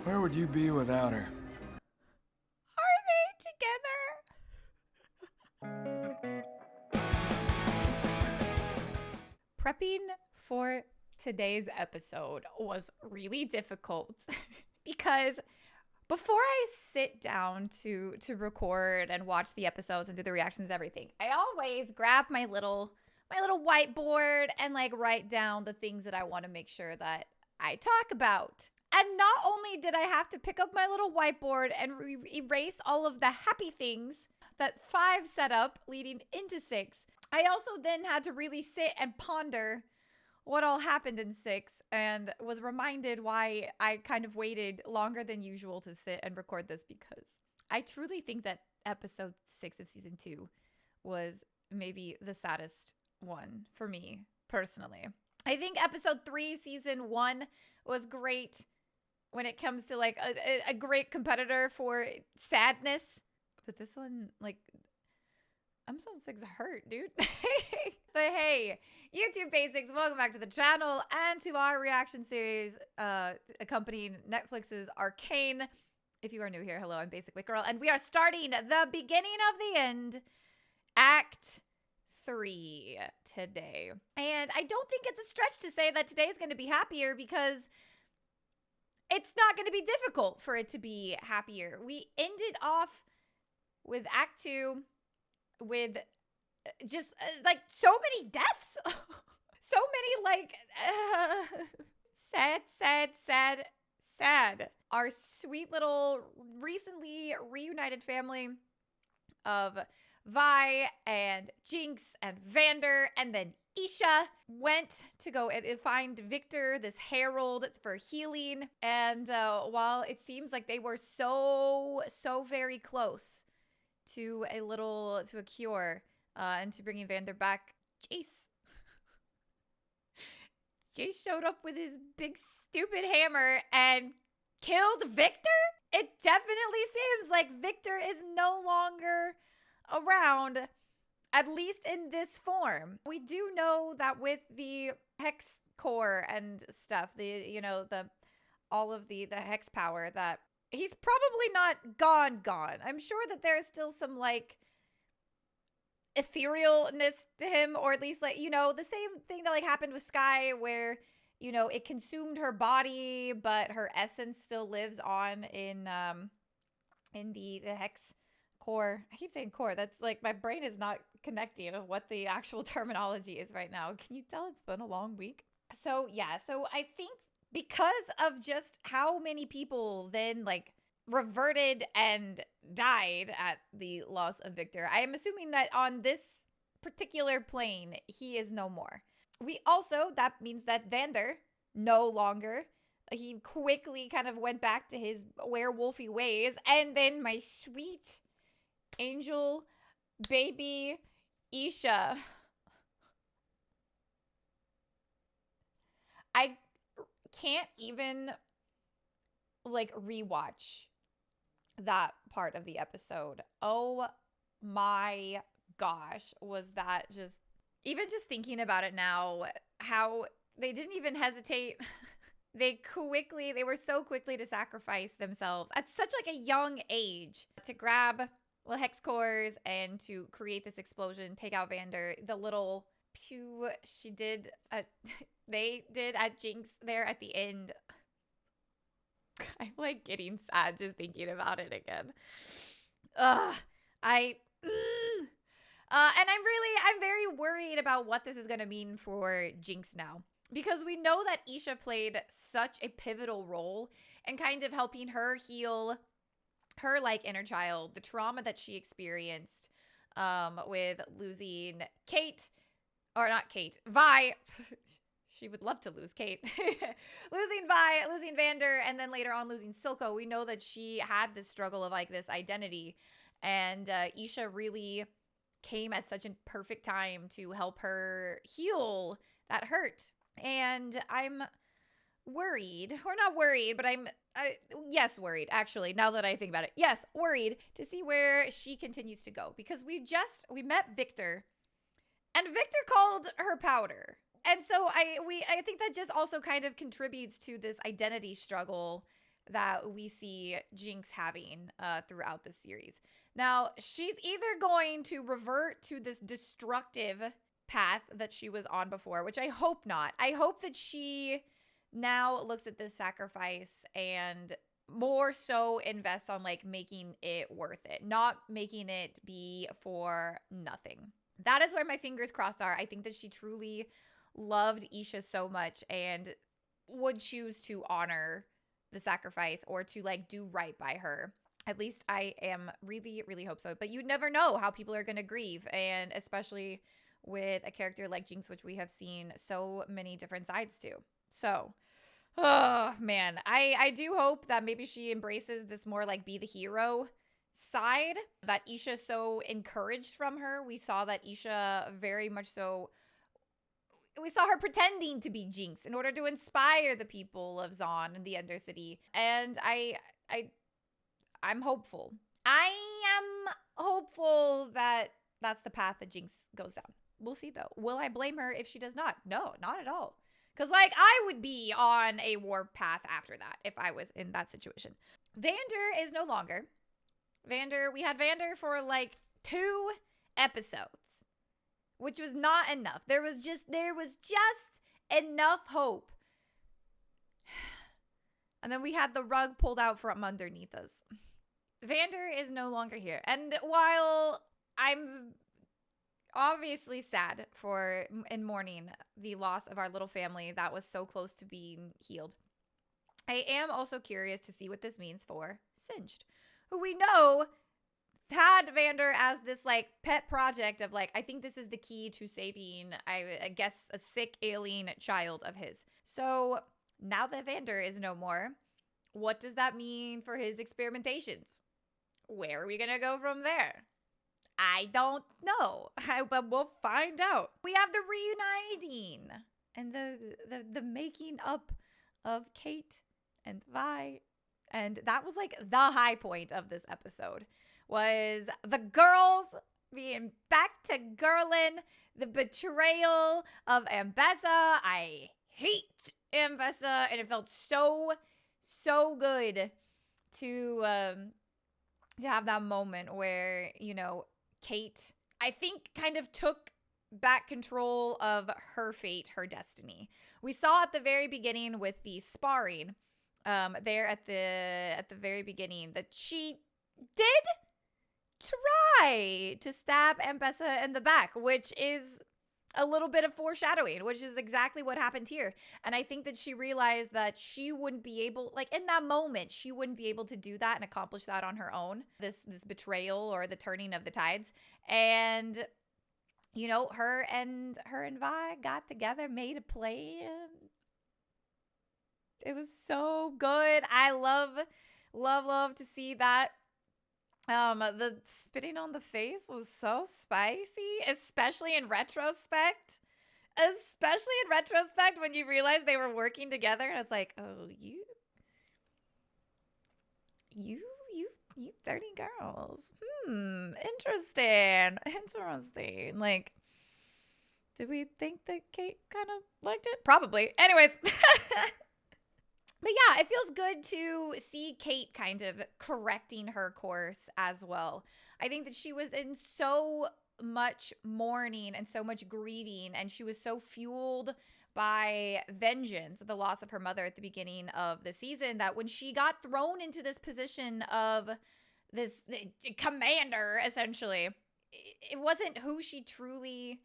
Where would you be without her? Are they together? Prepping for today's episode was really difficult because before I sit down to record and watch the episodes and do the reactions and everything, I always grab my little whiteboard and like write down the things that I want to make sure that I talk about. And not only did I have to pick up my little whiteboard and erase all of the happy things that 5 set up leading into 6, I also then had to really sit and ponder what all happened in 6 and was reminded why I kind of waited longer than usual to sit and record this, because I truly think that episode 6 of season 2 was maybe the saddest one for me personally. I think episode 3 season 1 was great when it comes to like a great competitor for sadness, but this one, like, episode 6 hurt, dude. But hey, YouTube basics, welcome back to the channel and to our reaction series accompanying Netflix's Arcane. If you are new here, hello, I'm basicwitgirl, and we are starting the beginning of the end, Act 3 today. And I don't think it's a stretch to say that today is going to be happier, because it's not going to be difficult for it to be happier. We ended off with Act 2 with just like so many deaths. So many like sad. Our sweet little recently reunited family of Vi and Jinx and Vander and then Isha went to go and find Victor, this herald, for healing. And while it seems like they were so very close to a cure and to bringing Vander back, Jace showed up with his big stupid hammer and killed Victor. It definitely seems like Victor is no longer around, at least in this form. We do know that with the hex core and stuff, all of the hex power, that he's probably not gone. I'm sure that there's still some like etherealness to him, or at least like, the same thing that like happened with Sky, where it consumed her body, but her essence still lives on in the hex core. I keep saying core. That's like, my brain is not connecting to what the actual terminology is right now. Can you tell it's been a long week? So yeah, so I think because of just how many people then like reverted and died at the loss of Victor, I am assuming that on this particular plane, he is no more. That means that Vander no longer. He quickly kind of went back to his werewolfy ways. And then my sweet angel baby Isha. I can't even like rewatch that part of the episode. Oh my gosh, was that just, even just thinking about it now, how they didn't even hesitate. They were so quickly to sacrifice themselves at such like a young age to grab the hex cores and to create this explosion, take out Vander. The little pew they did at Jinx there at the end. I'm like getting sad just thinking about it again. And I'm very worried about what this is going to mean for Jinx now, because we know that Isha played such a pivotal role in kind of helping her heal her like inner child, the trauma that she experienced with losing Vi. She would love to lose Kate. Losing Vi, losing Vander, and then later on losing Silco. We know that she had this struggle of like this identity, and Isha really came at such a perfect time to help her heal that hurt. And I'm worried, or not worried, but yes, worried, actually, now that I think about it. Yes, worried to see where she continues to go, because we met Victor, and Victor called her powder. And so I think that just also kind of contributes to this identity struggle that we see Jinx having throughout the series. Now, she's either going to revert to this destructive path that she was on before, which I hope not. I hope that she now looks at this sacrifice and more so invests on like making it worth it, not making it be for nothing. That is where my fingers crossed are. I think that she truly loved Isha so much and would choose to honor the sacrifice or to like do right by her. At least I am really, really hope so. But you never know how people are going to grieve. And especially with a character like Jinx, which we have seen so many different sides to. So, oh man, I do hope that maybe she embraces this more like be the hero side that Isha so encouraged from her. We saw that Isha very much so, we saw her pretending to be Jinx in order to inspire the people of Zaun and the Undercity. And I'm hopeful. I am hopeful that that's the path that Jinx goes down. We'll see though. Will I blame her if she does not? No, not at all. Because like I would be on a war path after that if I was in that situation. Vander is no longer. We had Vander for like 2 episodes, which was not enough. There was just enough hope. And then we had the rug pulled out from underneath us. Vander is no longer here. And while I'm obviously sad for and mourning the loss of our little family that was so close to being healed, I am also curious to see what this means for Singed, who we know had Vander as this like pet project of like, I think this is the key to saving, I guess, a sick alien child of his. So now that Vander is no more, what does that mean for his experimentations? Where are we going to go from there? I don't know, but we'll find out. We have the reuniting and the making up of Kate and Vi. And that was like the high point of this episode, was the girls being back to girlin', the betrayal of Ambessa. I hate Ambessa, and it felt so good to have that moment where, you know, Kate, I think, kind of took back control of her fate, her destiny. We saw at the very beginning with the sparring, there at the very beginning, that she did try to stab Ambessa in the back, which is a little bit of foreshadowing, which is exactly what happened here. And I think that she realized that she wouldn't be able, like in that moment, she wouldn't be able to do that and accomplish that on her own, this betrayal or the turning of the tides. And, you know, her and Vi got together, made a plan. It was so good. I love to see that. The spitting on the face was so spicy, especially in retrospect. Especially in retrospect when you realize they were working together and it's like, oh, you dirty girls. Interesting. Like, did we think that Kate kind of liked it? Probably. Anyways. But yeah, it feels good to see Kate kind of correcting her course as well. I think that she was in so much mourning and so much grieving, and she was so fueled by vengeance, the loss of her mother at the beginning of the season, that when she got thrown into this position of this commander, essentially, it wasn't who she truly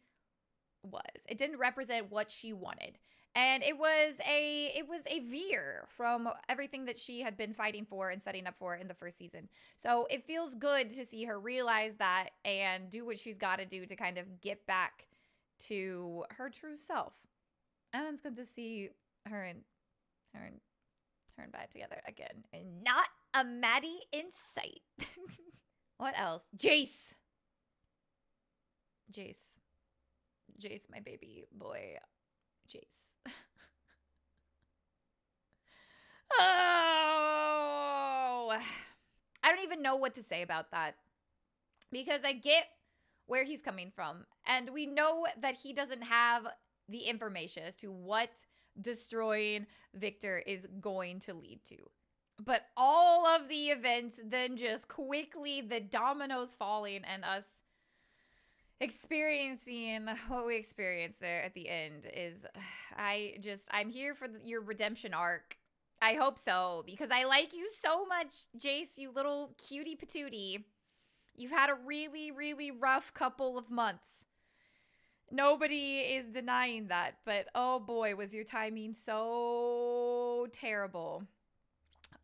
was. It didn't represent what she wanted. And it was a veer from everything that she had been fighting for and setting up for in the first season. So it feels good to see her realize that and do what she's got to do to kind of get back to her true self. And it's good to see her and Vi together again. And not a Maddie in sight. What else? Jace, my baby boy. Jace. Oh, I don't even know what to say about that, because I get where he's coming from, and we know that he doesn't have the information as to what destroying Victor is going to lead to. But all of the events, then just quickly the dominoes falling and us experiencing what we experienced there at the end is, I'm here for your redemption arc. I hope so, because I like you so much, Jace, you little cutie patootie. You've had a really, really rough couple of months. Nobody is denying that, but oh boy, was your timing so terrible.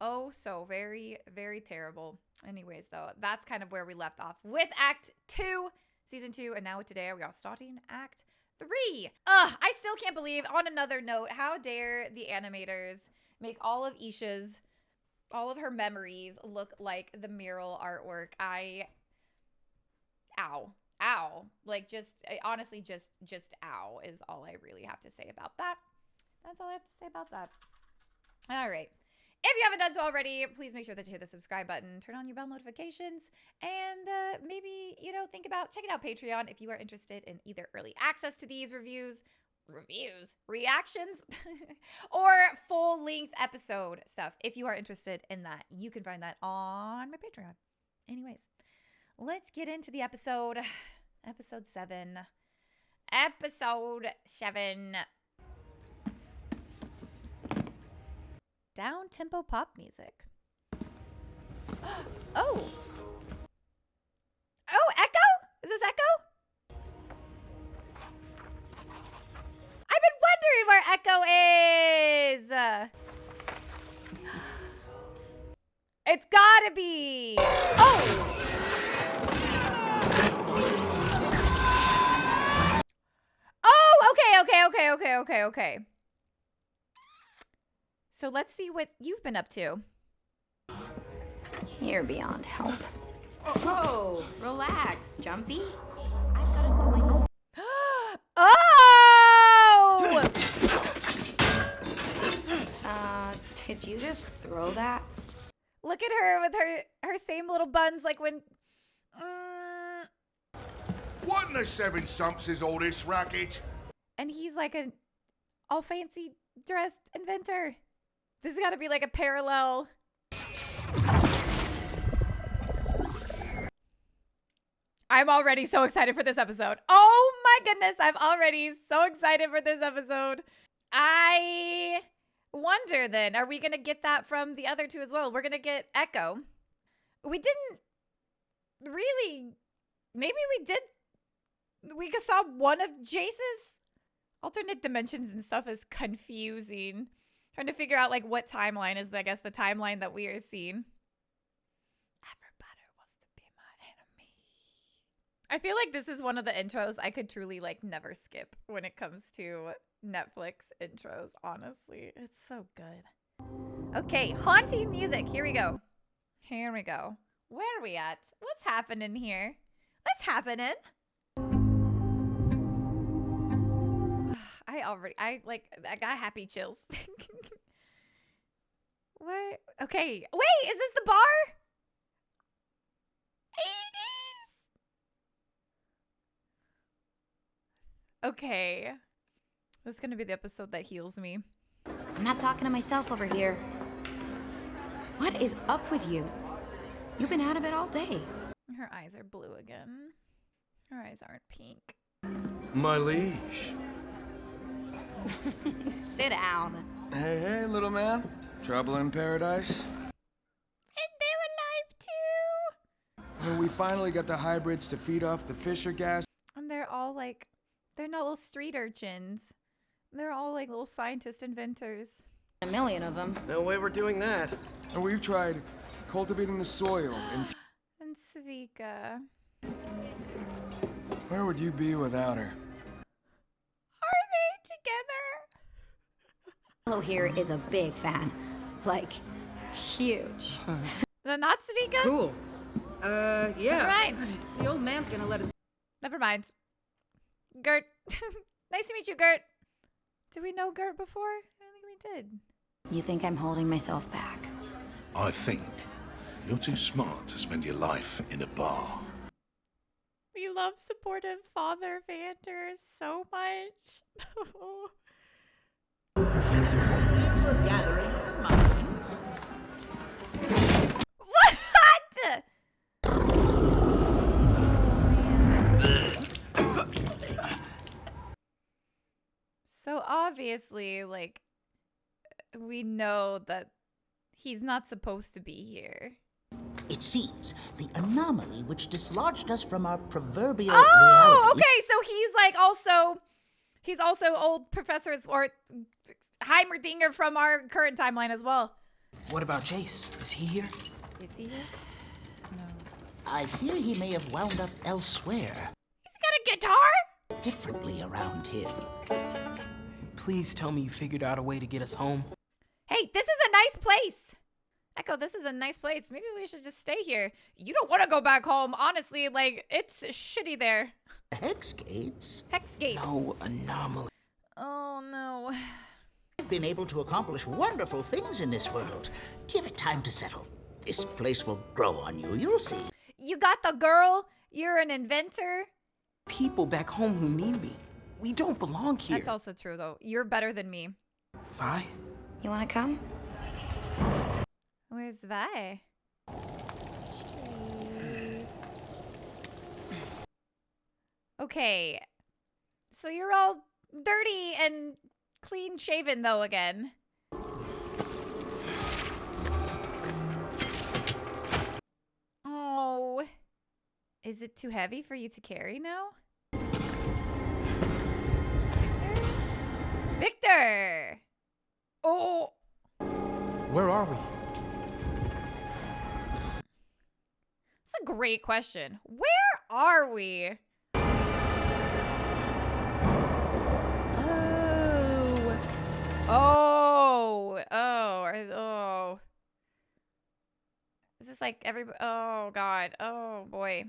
Oh, so very, very terrible. Anyways, though, that's kind of where we left off with Act 2, Season 2, and now today we are starting Act 3. I still can't believe, on another note, how dare the animators make all of Isha's, all of her memories look like the mural artwork. Ow. Like, just, honestly, just ow is all I really have to say about that. That's all I have to say about that. All right. If you haven't done so already, please make sure that you hit the subscribe button, turn on your bell notifications, and maybe, think about checking out Patreon if you are interested in either early access to these reactions, or full-length episode stuff. If you are interested in that, you can find that on my Patreon. Anyways, let's get into the episode. Episode 7. Down-tempo pop music. Oh, Echo? Is this Echo? I've been wondering where Echo is. It's gotta be. Oh. Oh, okay. So let's see what you've been up to. You're beyond help. Oh, relax, Jumpy. I've got a new idea. Oh! Did you just throw that? Look at her with her same little buns, like when... What in the seven sumps is all this racket? And he's like an all fancy dressed inventor. This has got to be like a parallel. I'm already so excited for this episode. Oh my goodness, I'm already so excited for this episode. I wonder then, are we going to get that from the other two as well? We're going to get Echo. We didn't really, maybe we did. We just saw one of Jace's alternate dimensions and stuff is confusing. Trying to figure out like what timeline is, I guess, the timeline that we are seeing. Everybody wants to be my enemy. I feel like this is one of the intros I could truly like never skip when it comes to Netflix intros, honestly. It's so good. Okay, haunting music. Here we go. Where are we at? What's happening here? What's happening? I got happy chills. What? Okay. Wait, is this the bar? It is. Okay. This is going to be the episode that heals me. I'm not talking to myself over here. What is up with you? You've been out of it all day. Her eyes are blue again. Her eyes aren't pink. My liege. Sit down. Hey, little man. Trouble in paradise? And they're alive too. Well, we finally got the hybrids to feed off the Fisher gas. And they're all like, they're not little street urchins. They're all like little scientist inventors. A million of them. No way we're doing that. And we've tried cultivating the soil And Svika. Where would you be without her? Are they together? Hello here is a big fan. Like, huge. The not Svika? Cool. Yeah. Never mind. The old man's gonna let us. Never mind. Gert. Nice to meet you, Gert. Did we know Gert before? I don't think we did. You think I'm holding myself back? I think you're too smart to spend your life in a bar. We love supportive father Vander so much. Professor, you were gathering of the minds. obviously, like, we know that he's not supposed to be here. It seems the anomaly which dislodged us from our proverbial Oh, reality. okay, so he's also old professors or Heimerdinger from our current timeline as well. What about Jace? Is he here? Is he here? No. I fear he may have wound up elsewhere, He's got a guitar? differently around him. Please tell me you figured out a way to get us home. Hey, this is a nice place. Echo, this is a nice place. Maybe we should just stay here. You don't want to go back home. Honestly, like, it's shitty there. Hex gates? Hex gates. No anomaly. Oh, no. I've been able to accomplish wonderful things in this world. Give it time to settle. This place will grow on you, you'll see. You got the girl. You're an inventor. People back home who need me. We don't belong here. That's also true, though. You're better than me. Vi? You wanna come? Where's Vi? Jeez. Okay. So you're all dirty and clean shaven, though, again. Oh. Is it too heavy for you to carry now? Victor? Victor! Oh. Where are we? That's a great question. Where are we? Oh. Is this like everybody? Oh, God. Oh, boy.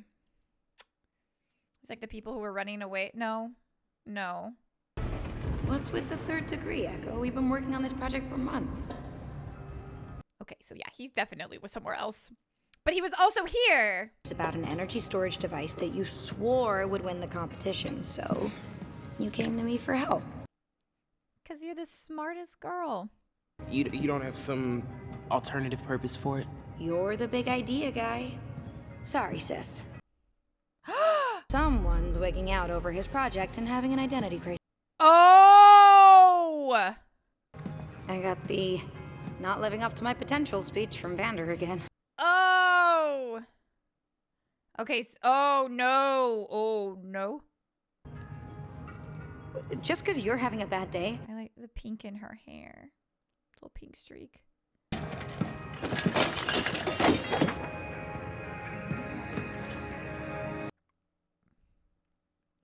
It's like the people who were running away. No. What's with the third degree, Echo? We've been working on this project for months. Okay, so yeah, he's definitely was somewhere else. But he was also here. It's about an energy storage device that you swore would win the competition, so you came to me for help. Because you're the smartest girl. You don't have some alternative purpose for it? You're the big idea guy. Sorry, sis. Someone's wigging out over his project and having an identity crisis. Oh! I got the not living up to my potential speech from Vander again. Oh! Okay, oh no. Just because you're having a bad day. I like the pink in her hair. Little pink streak.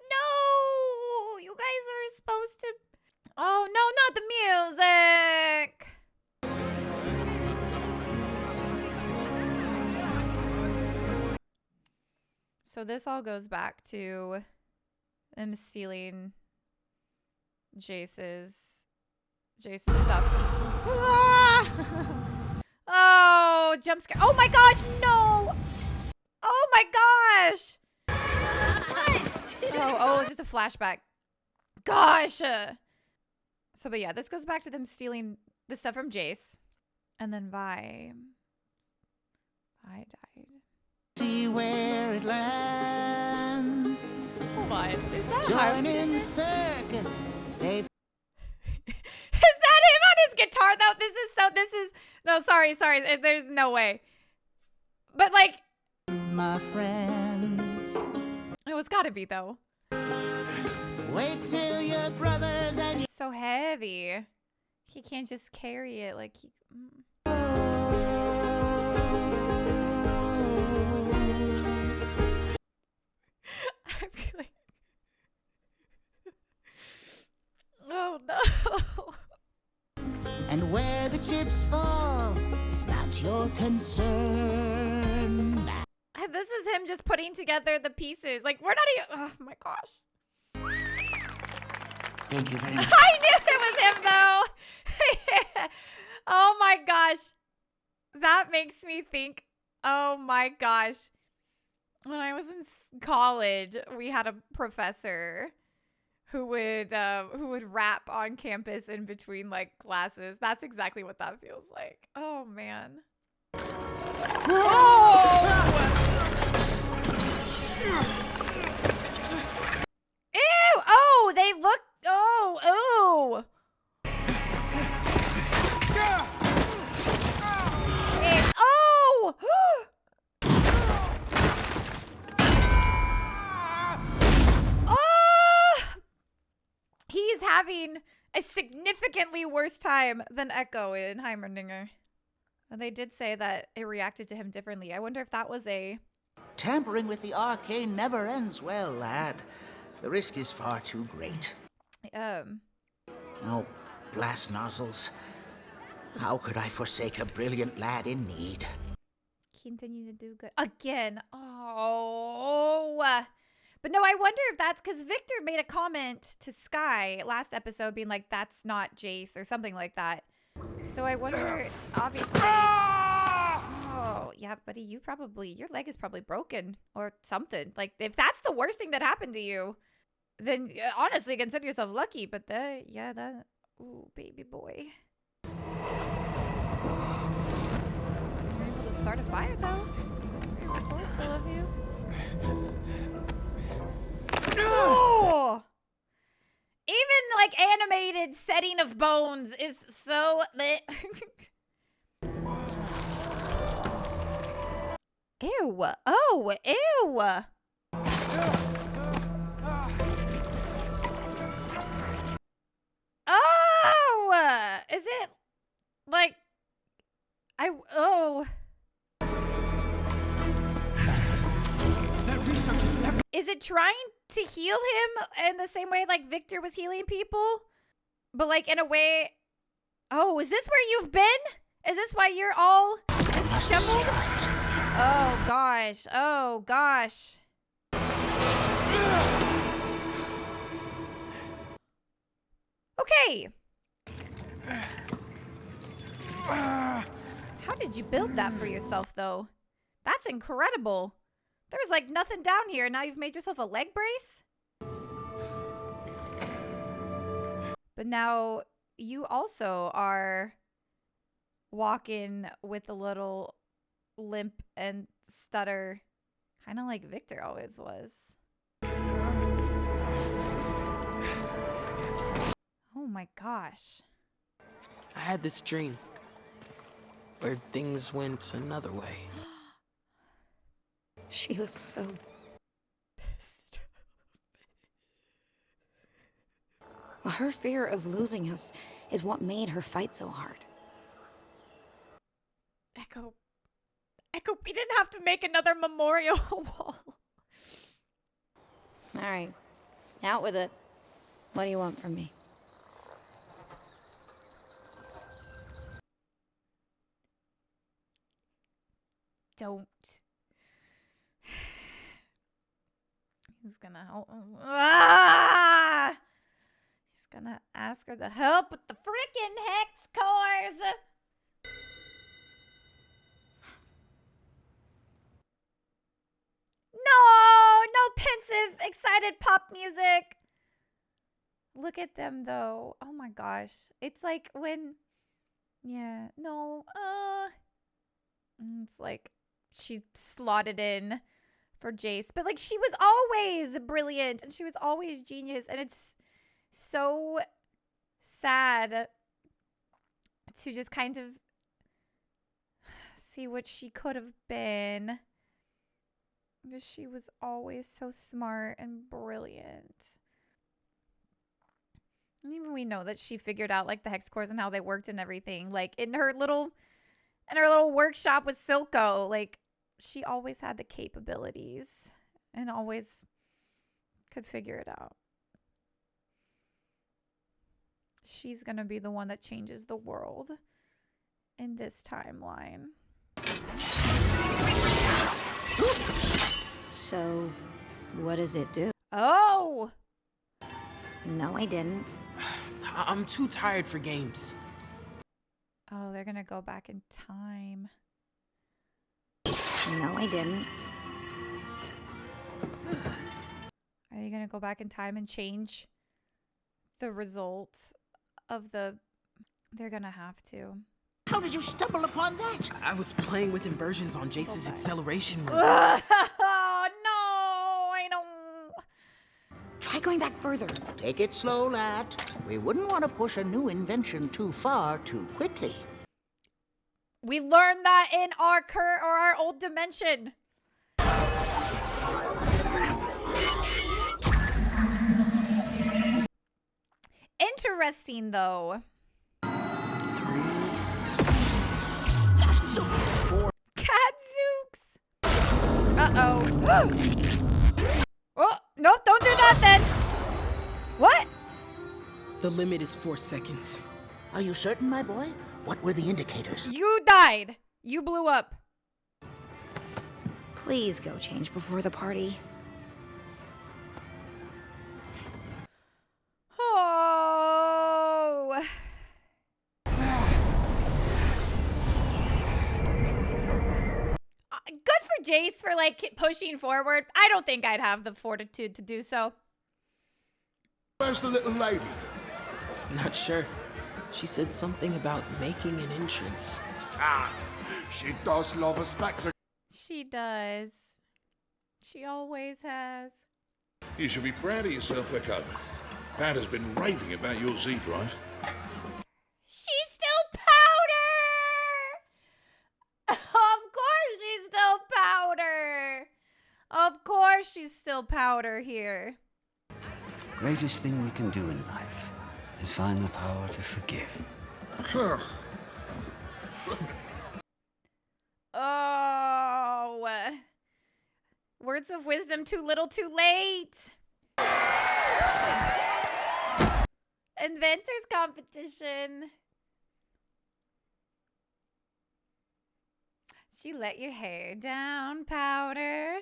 No! You guys are supposed to... Oh, no, not the music! So this all goes back to them stealing Jace's stuff. Ah! Oh, jump scare. Oh my gosh, no! Oh my gosh! Oh, it's just a flashback. Gosh! So, but yeah, this goes back to them stealing the stuff from Jace. And then Vi died. See where it lands. Hold on. Is that Join in the circus. Stay. Is that him on his guitar though? No, sorry. There's no way. But like, My friends. it's gotta be though. Wait till your brothers and It's so heavy. He can't just carry it like he. I feel like. Oh no. And where the chips fall is not your concern. This is him just putting together the pieces. Like, we're not even. Oh my gosh. Thank you very much. I knew it was him though. Oh my gosh. That makes me think. Oh my gosh. When I was in college, we had a professor who would rap on campus in between like classes. That's exactly what that feels like. Oh man. Ew! Oh, they look. Oh. having a significantly worse time than Echo in Heimerdinger. And they did say that it reacted to him differently. I wonder if that was a... Tampering with the Arcane never ends well, lad. The risk is far too great. Oh, blast nozzles. How could I forsake a brilliant lad in need? Continue to do good. Again. Oh. But no, I wonder if that's because Victor made a comment to Sky last episode being like, that's not Jace or something like that. So I wonder, obviously. Oh, yeah, buddy, your leg is probably broken or something. Like, if that's the worst thing that happened to you, then honestly, consider yourself lucky. But ooh, baby boy. You're able to start a fire, though. That's very resourceful of you. Oh! Even like animated setting of bones is so lit. Ew. Oh, ew. Oh! Is it like oh. Is it trying to heal him in the same way like Victor was healing people? But like in a way... Oh, is this where you've been? Is this why you're all disheveled? Oh, gosh. Oh, gosh. Okay. How did you build that for yourself, though? That's incredible. There's like nothing down here. Now you've made yourself a leg brace? But now you also are walking with a little limp and stutter, kind of like Victor always was. Oh my gosh. I had this dream where things went another way. She looks so pissed. Well, her fear of losing us is what made her fight so hard. Echo, we didn't have to make another memorial wall. All right, out with it. What do you want from me? Don't. He's gonna help. Ah! He's gonna ask her to help with the freaking hex cores. No pensive, excited pop music. Look at them though. Oh my gosh. It's like when, yeah, no, it's like she slotted in for Jace, but like she was always brilliant and she was always genius, and it's so sad to just kind of see what she could have been, because she was always so smart and brilliant. And even we know that she figured out like the hex cores and how they worked and everything, like in her little workshop with Silco. Like she always had the capabilities and always could figure it out. She's gonna be the one that changes the world in this timeline. So, what does it do? Oh! No, I didn't. I'm too tired for games. Oh, they're gonna go back in time. No, I didn't. Are you gonna go back in time and change the results of the... They're gonna have to. How did you stumble upon that? I was playing with inversions on Jace's acceleration wheel. Oh, no, I don't... Try going back further. Take it slow, lad. We wouldn't want to push a new invention too far too quickly. We learned that in our current or our old dimension. interesting, though. 3, Gadzooks. Uh-oh. Oh, no, don't do that then. What? The limit is 4 seconds. Are you certain, my boy? What were the indicators? You died. You blew up. Please go change before the party. Oh. Good for Jace for like pushing forward. I don't think I'd have the fortitude to do so. Where's the little lady? Not sure. She said something about making an entrance. Ah, she does love a spectacle. She does. She always has. You should be proud of yourself, Echo. Pat has been raving about your Z drive. She's still powder! Of course she's still powder! Of course she's still powder here. Greatest thing we can do in life is find the power to forgive. Oh. Words of wisdom, too little, too late. Inventors competition. Did you let your hair down, powder?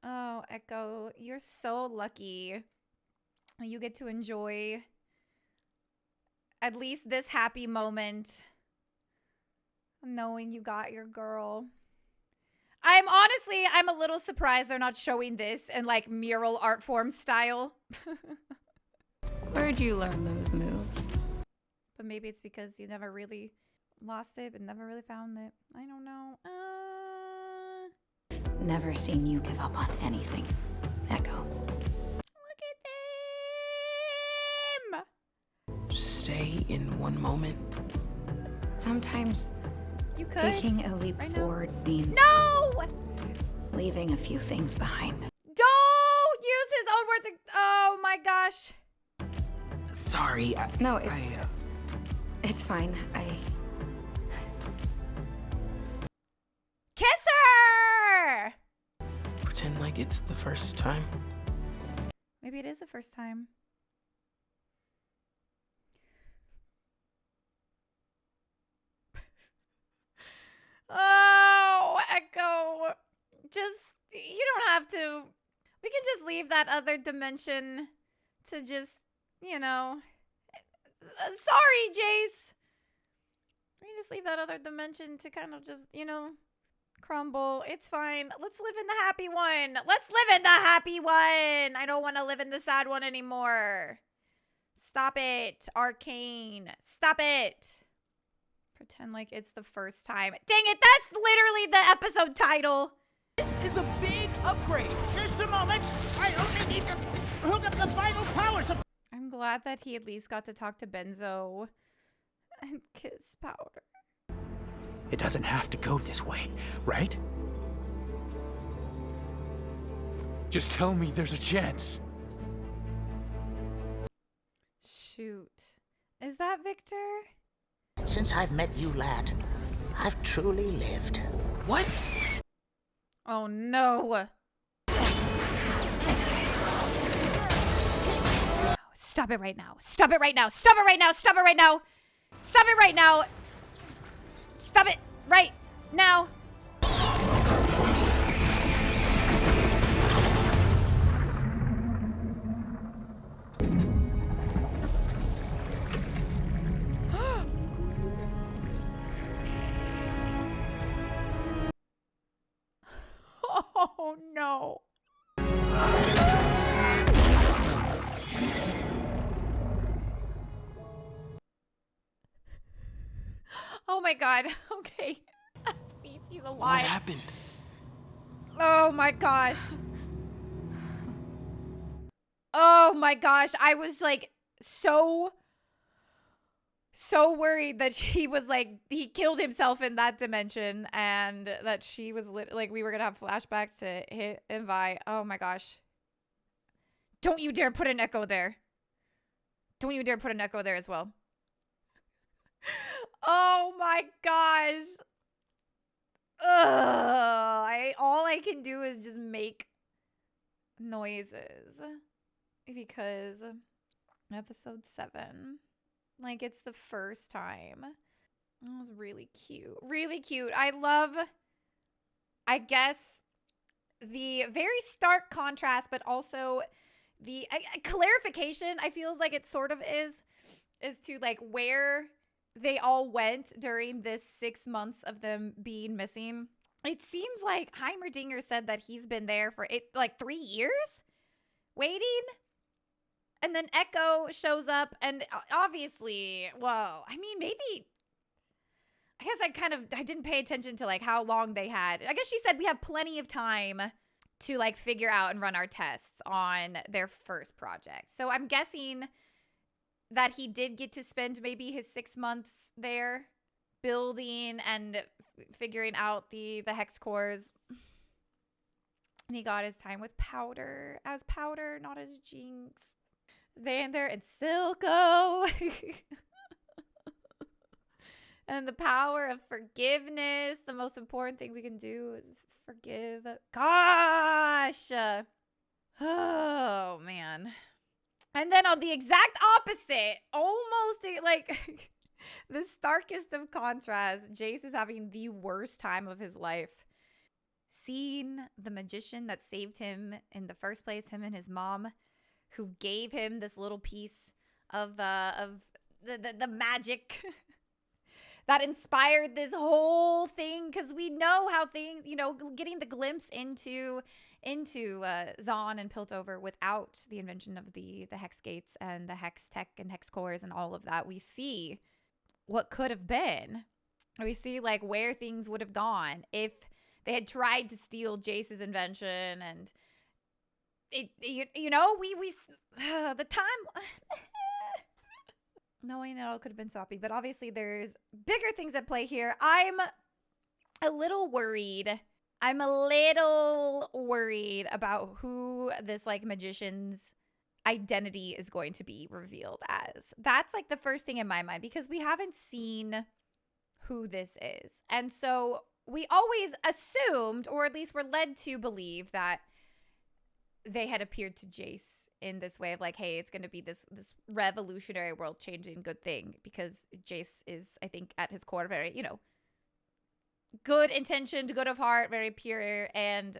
Oh, Echo, you're so lucky. You get to enjoy at least this happy moment knowing you got your girl. I'm a little surprised they're not showing this in like mural art form style. Where'd you learn those moves? But maybe it's because you never really lost it, but never really found it. I don't know. Never seen you give up on anything, Echo. Look at them! Stay in one moment. Sometimes You could. taking a leap right now. forward means No! leaving a few things behind. Don't use his own words. Oh my gosh. Sorry, No, it's fine. Kiss her! pretend like it's the first time. Maybe it is the first time. Oh, Echo. You don't have to. We can just leave that other dimension to just, sorry, Jace. We can just leave that other dimension to kind of just, crumble. It's fine. Let's live in the happy one. Let's live in the happy one. I don't want to live in the sad one anymore. Stop it, Arcane. Stop it. Pretend like it's the first time. Dang it, that's literally the episode title. This is a big upgrade. Just a moment. I only need to hook up the final power supply. I'm glad that he at least got to talk to Benzo and kiss Powder. It doesn't have to go this way, right? Just tell me there's a chance. Shoot. Is that Victor? Since I've met you, lad, I've truly lived. What? Oh no. Stop it right now. Stop it right now. Stop it right now. Stop it right now. Stop it right now. Stop it right now. Oh no. Oh my god. Okay. Please, he's alive. What happened? Oh my gosh. Oh my gosh. I was like so so worried that she was like, he killed himself in that dimension, and that she was like, we were gonna have flashbacks to hit and Vi. Oh my gosh. Don't you dare put an echo there. Don't you dare put an echo there as well. Oh my gosh. Ugh. All I can do is just make noises. Because episode 7, like, it's the first time. It was really cute. Really cute. I love, I guess, the very stark contrast, but also the clarification, I feels like it sort of is to, like, where they all went during this 6 months of them being missing. It seems like Heimerdinger said that he's been there for, 3 years waiting. And then Echo shows up, and obviously, well, I mean, maybe, I guess I didn't pay attention to, like, how long they had. I guess she said we have plenty of time to, like, figure out and run our tests on their first project. So I'm guessing that he did get to spend maybe his 6 months there building and figuring out the hex cores. And he got his time with Powder, not as Jinx. Vander and Silco. And the power of forgiveness. The most important thing we can do is forgive. Gosh. Oh, man. And then on the exact opposite, almost like the starkest of contrasts, Jace is having the worst time of his life. Seeing the magician that saved him in the first place, him and his mom, who gave him this little piece of the magic that inspired this whole thing. Because we know how things, getting the glimpse into Zahn and Piltover without the invention of the hex gates and the hex tech and hex cores and all of that, we see what could have been. We see, like, where things would have gone if they had tried to steal Jace's invention. And we the time knowing it all could have been sloppy, but obviously there's bigger things at play here. I'm a little worried about who this, like, magician's identity is going to be revealed as. That's, like, the first thing in my mind, because we haven't seen who this is. And so we always assumed, or at least were led to believe, that they had appeared to Jace in this way of, like, hey, it's going to be this revolutionary, world-changing good thing, because Jace is, I think, at his core very, good intentioned, good of heart, very pure. And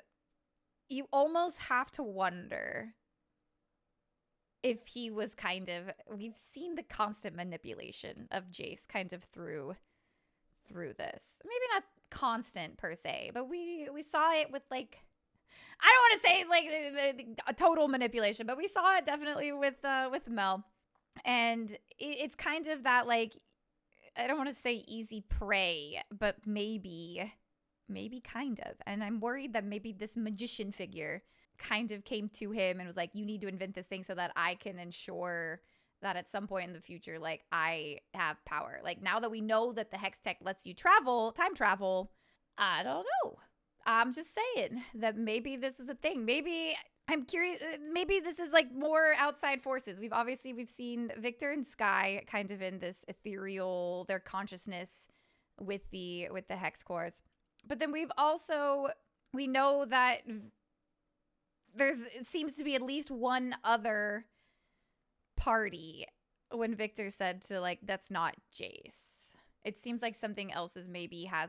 you almost have to wonder if he was we've seen the constant manipulation of Jace kind of through this. Maybe not constant per se, but we saw it with, like, I don't want to say, like, a total manipulation, but we saw it definitely with Mel. And it's kind of that, like, I don't want to say easy prey, but maybe kind of. And I'm worried that maybe this magician figure kind of came to him and was like, you need to invent this thing so that I can ensure that at some point in the future, like, I have power. Like, now that we know that the hex tech lets you time travel, I don't know. I'm just saying that maybe this was a thing. Maybe, I'm curious, maybe this is, like, more outside forces. We've seen Victor and Sky kind of in this ethereal, their consciousness with the hex cores. But then we know that it seems to be at least one other party when Victor said to, like, that's not Jace. It seems like something else has,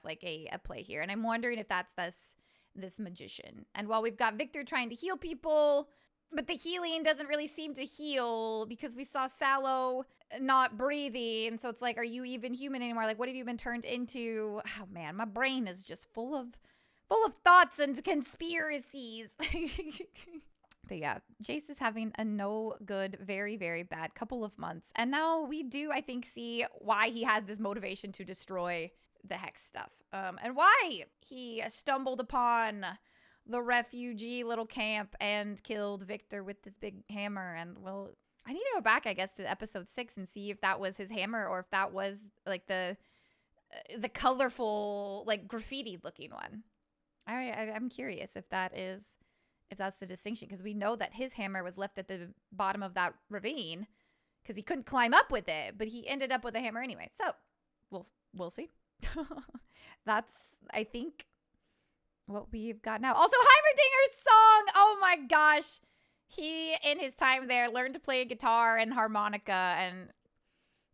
like, a play here. And I'm wondering if that's this magician. And while we've got Victor trying to heal people, but the healing doesn't really seem to heal because we saw Sallow not breathing. And so it's like, are you even human anymore? Like, what have you been turned into? Oh, man, my brain is just full of thoughts and conspiracies. But yeah, Jace is having a no good, very, very bad couple of months. And now we do, I think, see why he has this motivation to destroy the hex stuff. And why he stumbled upon the refugee little camp and killed Victor with this big hammer. And, well, I need to go back, I guess, to episode 6 and see if that was his hammer or if that was like the colorful, like graffiti looking one. I'm curious if that's the distinction, because we know that his hammer was left at the bottom of that ravine because he couldn't climb up with it, but he ended up with a hammer anyway. So we'll see. That's, I think, what we've got now. Also, Heimerdinger's song. Oh my gosh. He, in his time there, learned to play guitar and harmonica and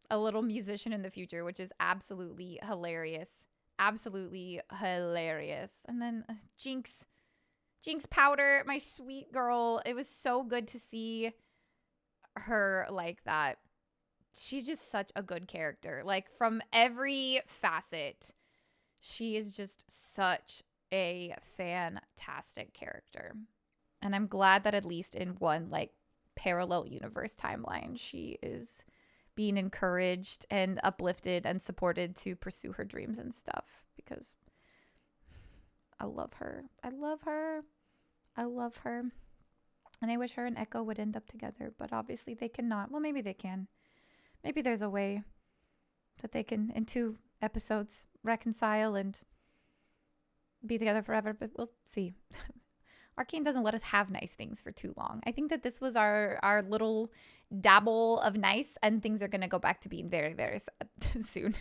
a little musician in the future, which is absolutely hilarious. Absolutely hilarious. And then Jinx Powder, my sweet girl. It was so good to see her like that. She's just such a good character. Like, from every facet, she is just such a fantastic character. And I'm glad that at least in one, like, parallel universe timeline, she is being encouraged and uplifted and supported to pursue her dreams and stuff, because I love her. I love her. I love her. And I wish her and Echo would end up together, but obviously they cannot. Well, maybe they can. Maybe there's a way that they can, in 2 episodes, reconcile and be together forever, but we'll see. Arcane doesn't let us have nice things for too long. I think that this was our little dabble of nice, and things are going to go back to being very, very sad soon.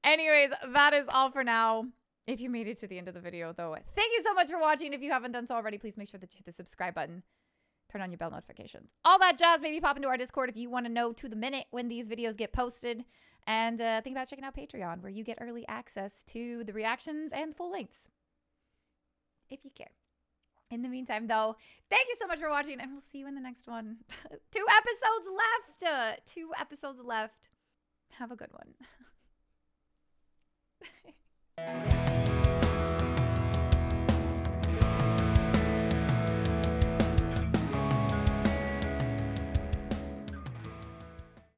Anyways, that is all for now. If you made it to the end of the video, though, thank you so much for watching. If you haven't done so already, please make sure that you hit the subscribe button. Turn on your bell notifications. All that jazz. Maybe pop into our Discord if you want to know to the minute when these videos get posted. And think about checking out Patreon, where you get early access to the reactions and full lengths, if you care. In the meantime, though, thank you so much for watching, and we'll see you in the next one. 2 episodes left. 2 episodes left. Have a good one.